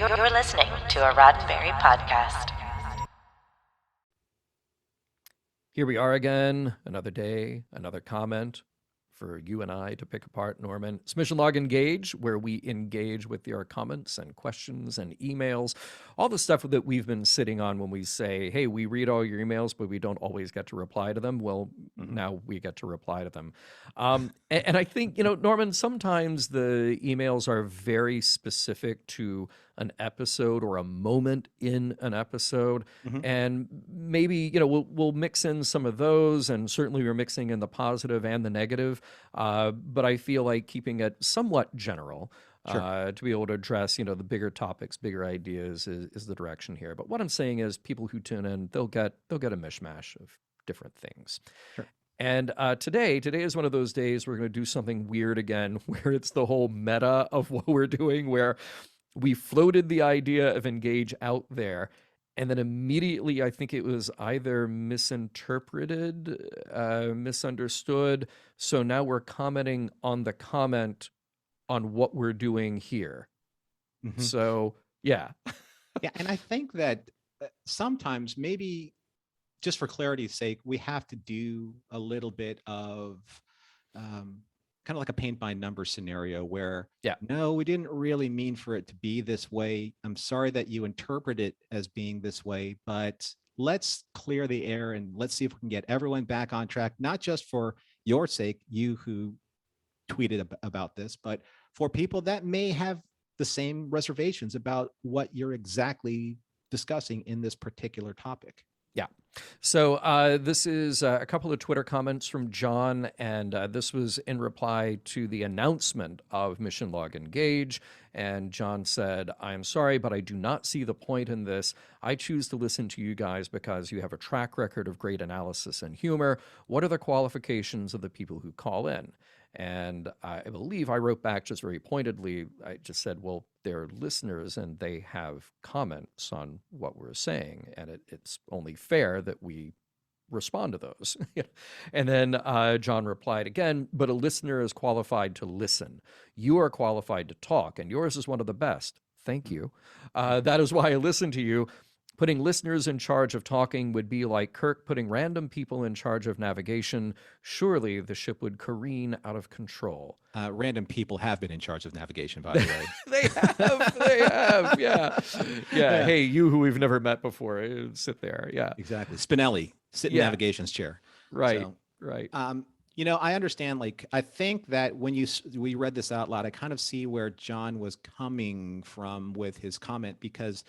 You're listening to a Roddenberry podcast. Here we are again, another day, another comment for you and I to pick apart, Norman. It's Mission Log Engage, where we engage with your comments and questions and emails, all the stuff that we've been sitting on when we say, hey, we read all your emails, but we don't always get to reply to them. Well, now we get to reply to them. And I think, Norman, sometimes the emails are very specific to an episode or a moment in an episode. And maybe, we'll mix in some of those, and certainly we're mixing in the positive and the negative. But I feel like keeping it somewhat general to be able to address, the bigger topics, bigger ideas is the direction here. But what I'm saying is people who tune in, they'll get a mishmash of different things. Sure. And today is one of those days we're going to do something weird again, where it's the whole meta of what we're doing, where we floated the idea of Engage out there, and then immediately I think it was either misinterpreted, misunderstood. So now we're commenting on the comment on what we're doing here. So, yeah. Yeah, and I think that sometimes, maybe just for clarity's sake, we have to do a little bit of kind of like a paint by number scenario where, no, we didn't really mean for it to be this way. I'm sorry that you interpret it as being this way, but let's clear the air and let's see if we can get everyone back on track, not just for your sake, you who tweeted about this, but for people that may have the same reservations about what you're exactly discussing in this particular topic. Yeah. So this is a couple of Twitter comments from John, and this was in reply to the announcement of Mission Log Engage. And John said, I'm sorry, but I do not see the point in this. I choose to listen to you guys because you have a track record of great analysis and humor. What are the qualifications of the people who call in? And I believe I wrote back just very pointedly. I just said, well, they're listeners and they have comments on what we're saying. And it's only fair that we respond to those. And then John replied again, but a listener is qualified to listen. You are qualified to talk, and yours is one of the best. Thank you. That is why I listen to you. Putting listeners in charge of talking would be like Kirk putting random people in charge of navigation. Surely the ship would careen out of control. Random people have been in charge of navigation, by the way. They have, yeah. Hey, you who we've never met before, sit there, yeah. Exactly. Spinelli, sit in navigation's chair. Right, so, right. I understand, I think that when we read this out loud, I kind of see where John was coming from with his comment, because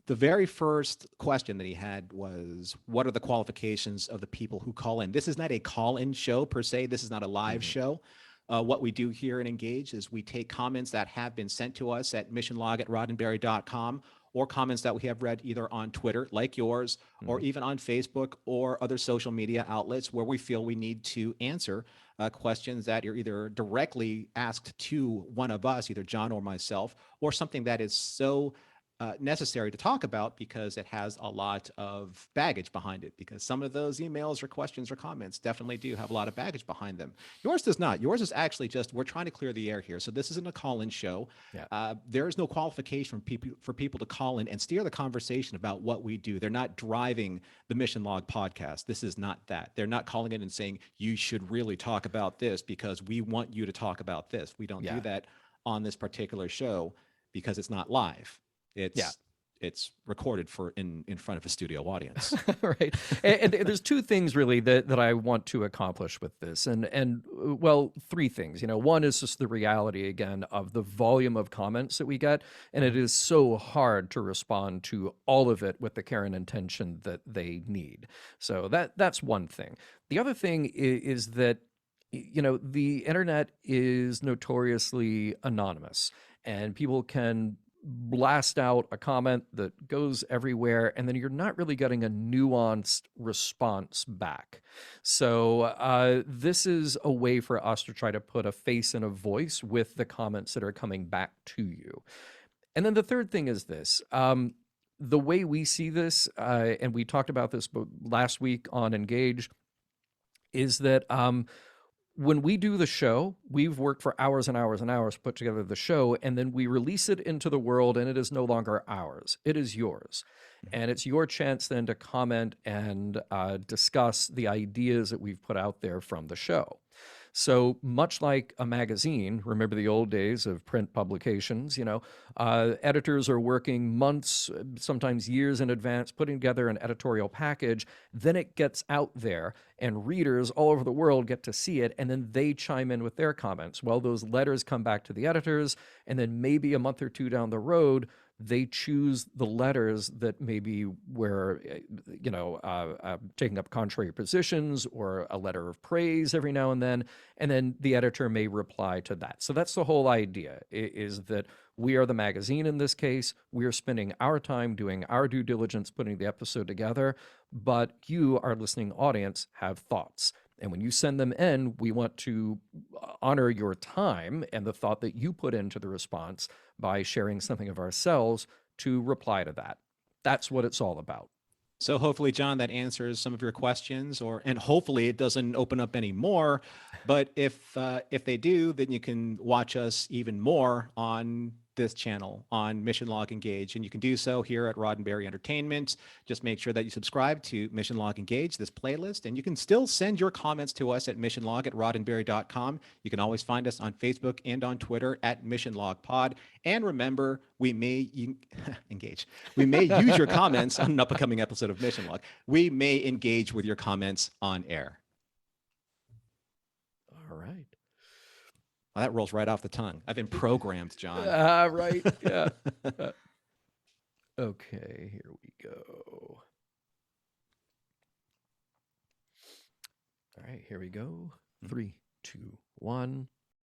the very first question that he had was, what are the qualifications of the people who call in? This is not a call-in show per se. This is not a live show. What we do here in Engage is we take comments that have been sent to us at missionlog@roddenberry.com, or comments that we have read either on Twitter, like yours, or even on Facebook or other social media outlets where we feel we need to answer questions that are either directly asked to one of us, either John or myself, or something that is so necessary to talk about because it has a lot of baggage behind it, because some of those emails or questions or comments definitely do have a lot of baggage behind them. Yours does not. Yours is actually just, we're trying to clear the air here. So this isn't a call-in show. There is no qualification for people to call in and steer the conversation about what we do. They're not driving the Mission Log podcast. This is not that. They're not calling in and saying, you should really talk about this because we want you to talk about this. We don't do that on this particular show because it's not live. It's recorded in front of a studio audience. Right. And there's two things really that I want to accomplish with this. And well, three things. One is just the reality again of the volume of comments that we get. And it is so hard to respond to all of it with the care and intention that they need. So that's one thing. The other thing is that the internet is notoriously anonymous, and people can blast out a comment that goes everywhere, and then you're not really getting a nuanced response back. So this is a way for us to try to put a face and a voice with the comments that are coming back to you. And then the third thing is this. The way we see this, and we talked about this last week on Engage, is that when we do the show, we've worked for hours and hours and hours to put together the show, and then we release it into the world, and it is no longer ours. It is yours. And it's your chance then to comment and discuss the ideas that we've put out there from the show. So much like a magazine, remember the old days of print publications, editors are working months, sometimes years in advance, putting together an editorial package. Then it gets out there and readers all over the world get to see it, and then they chime in with their comments. Well, those letters come back to the editors, and then maybe a month or two down the road, they choose the letters that maybe were, taking up contrary positions or a letter of praise every now and then the editor may reply to that. So that's the whole idea, is that we are the magazine in this case. We are spending our time doing our due diligence, putting the episode together, but you, our listening audience, have thoughts. And when you send them in, we want to honor your time and the thought that you put into the response by sharing something of ourselves to reply to that. That's what it's all about. So hopefully, John, that answers some of your questions, and hopefully it doesn't open up any more. But if they do, then you can watch us even more on this channel on Mission Log Engage, and you can do so here at Roddenberry Entertainment. Just make sure that you subscribe to Mission Log Engage, this playlist, and you can still send your comments to us at missionlog@roddenberry.com. You can always find us on Facebook and on Twitter at Mission Log Pod. And remember, we may engage. We may use your comments on an upcoming episode of Mission Log. We may engage with your comments on air. All right. Well, that rolls right off the tongue. I've been programmed, John. Right. Yeah. Okay, here we go. All right, here we go. 3, 2, 1.